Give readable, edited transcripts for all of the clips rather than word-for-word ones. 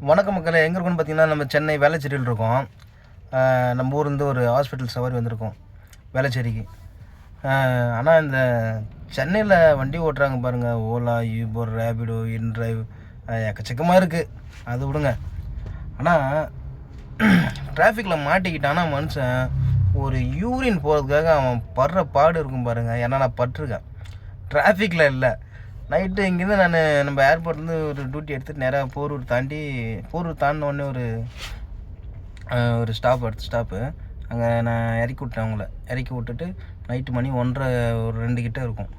வணக்கம் மக்களே, எங்கே இருக்குன்னு பார்த்தீங்கன்னா நம்ம சென்னை வேளச்சேரியில் இருக்கோம். நம்ம ஊர்லேருந்து ஒரு ஹாஸ்பிட்டல் சவாரி வந்திருக்கோம் வேளச்சேரிக்கு. ஆனால் இந்த சென்னையில் வண்டி ஓட்டுறாங்க பாருங்கள், ஓலா, யூபர், ரேபிடோ, இன்ட்ரைவ் எக்கச்சக்கமாக இருக்குது. அது விடுங்க. ஆனால் டிராஃபிக்கில் மாட்டிக்கிட்டானா மனுஷன் ஒரு யூரின் போகிறதுக்காக அவன் படுற பாடு இருக்கும் பாருங்கள். ஏன்னா நான் பட்டிருக்கேன், டிராஃபிக்கில் இல்லை. நைட்டு இங்கேருந்து நான் நம்ம ஏர்போர்ட்லேருந்து ஒரு டியூட்டி எடுத்துகிட்டு நேராக போரூர் தாண்டினோடனே ஒரு ஸ்டாப்பு அங்கே நான் இறக்கி விட்டேன். அவங்கள இறக்கி விட்டுட்டு நைட்டு மணி 1:30 ஒரு 2 கிட்டே இருக்கும்.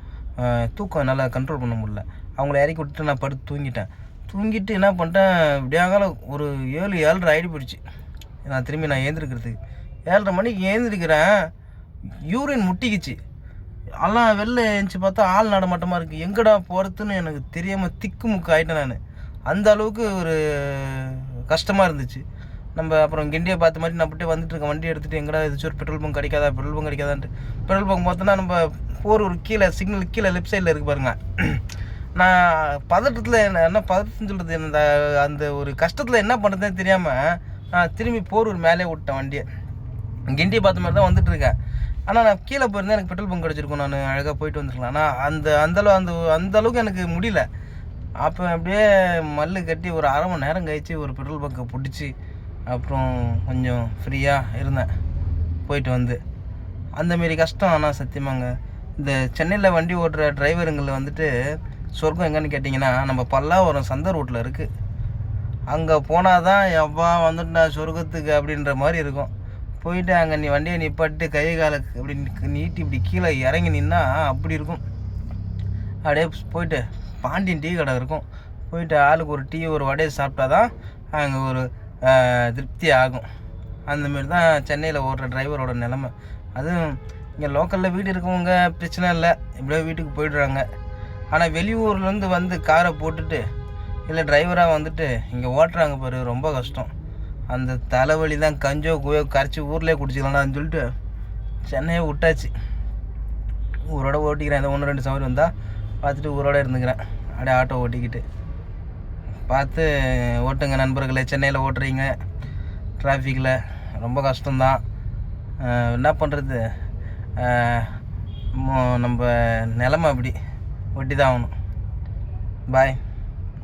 தூக்கம் என்னால் கண்ட்ரோல் பண்ண முடியல. அவங்கள இறக்கி விட்டுட்டு நான் படுத்து தூங்கிட்டு என்ன பண்ணிட்டேன், விடியாங்கால ஒரு 7:30 ஆகிடு போயிடுச்சு. நான் திரும்பி ஏந்திருக்கிறதுக்கு 7:30 மணிக்கு ஏந்திருக்கிறேன். யூரின் முட்டிக்கிச்சு. எல்லாம் வெளில எழுந்துச்சி பார்த்தா ஆள் நடமாட்டமாக இருக்குது. எங்கடா போகிறதுன்னு எனக்கு தெரியாமல் திக்கு முக்கு ஆகிட்டேன் நான். அந்த அளவுக்கு ஒரு கஷ்டமாக இருந்துச்சு. நம்ம அப்புறம் கிண்டியை பார்த்த மாதிரி நான் போட்டு வந்துட்டுருக்கேன். வண்டி எடுத்துகிட்டு எங்கடா ஏதாச்சும் ஒரு பெட்ரோல் பங்க் கிடைக்காதான்ட்டு பெட்ரோல் பங்க் பார்த்தோன்னா நம்ம ஒரு கீழே சிக்னல் கீழே லெஃப்ட் சைடில் இருக்குது பாருங்க. நான் பதட்டத்தில் என்ன பதட்டம்னு சொல்கிறது, அந்த ஒரு கஷ்டத்தில் என்ன பண்ணுறதுன்னு தெரியாமல் நான் திரும்பி போரூர் மேலே விட்டேன் வண்டியை. கிண்டியை பார்த்த மாதிரி தான் வந்துட்டுருக்கேன். ஆனால் நான் கீழே போயிருந்தேன், எனக்கு பெட்ரோல் பங்க் கிடச்சிருக்கும், நான் அழகாக போயிட்டு வந்துருக்கலாம். ஆனால் அந்த அளவுக்கு எனக்கு முடியல. அப்போ அப்படியே மல்லு கட்டி ஒரு அரை மணி நேரம் கழிச்சு ஒரு பெட்ரோல் பங்கை பிடிச்சி அப்புறம் கொஞ்சம் ஃப்ரீயாக இருந்தேன் போயிட்டு வந்து. அந்தமாரி கஷ்டம். ஆனால் சத்தியமாங்க இந்த சென்னையில் வண்டி ஓட்டுற டிரைவருங்களில் வந்துட்டு சொர்க்கம் எங்கன்னு கேட்டிங்கன்னா நம்ம பல்லாவரம் சந்த ரோட்டில் இருக்குது. அங்கே போனால் தான் எவ்வா வந்துட்டு நான் சொர்க்கத்துக்கு அப்படின்ற மாதிரி இருக்கும். போயிட்டு அங்கே நீ வண்டியை நிப்பாட்டு கை காலை அப்படி நீட்டி இப்படி கீழே இறங்கி நின்னா அப்படி இருக்கும். அப்படியே போயிட்டு பாண்டியன் டீ கடை இருக்கும், போயிட்டு ஆளுக்கு ஒரு டீ ஒரு வடையை சாப்பிட்டா தான் அங்கே ஒரு திருப்தி ஆகும். அந்தமாரி தான் சென்னையில் ஓடுற டிரைவரோட நிலமை. அதுவும் இங்கே லோக்கலில் வீடு இருக்கவங்க பிரச்சனை இல்லை, இப்படியே வீட்டுக்கு போயிடுறாங்க. ஆனால் வெளியூர்லேருந்து வந்து காரை போட்டுட்டு இல்லை டிரைவராக வந்துட்டு இங்கே ஓட்டுறாங்க பாரு, ரொம்ப கஷ்டம். அந்த தலைவலி தான் கஞ்சோ குயோ கரைச்சி ஊர்லேயே குடிச்சிக்கலாம்னு சொல்லிட்டு சென்னையை விட்டாச்சு. ஊரோட ஓட்டிக்கிறேன். இந்த 1-2 சவாரி வந்தால் பார்த்துட்டு ஊரோட இருந்துக்கிறேன். அப்படியே ஆட்டோ ஓட்டிக்கிட்டு பார்த்து ஓட்டுங்க நண்பர்களே. சென்னையில் ஓட்டுறீங்க டிராஃபிக்கில் ரொம்ப கஷ்டம்தான். என்ன பண்ணுறது, நம்ம நிலமை அப்படி ஒட்டி தான் ஆகணும். பாய்.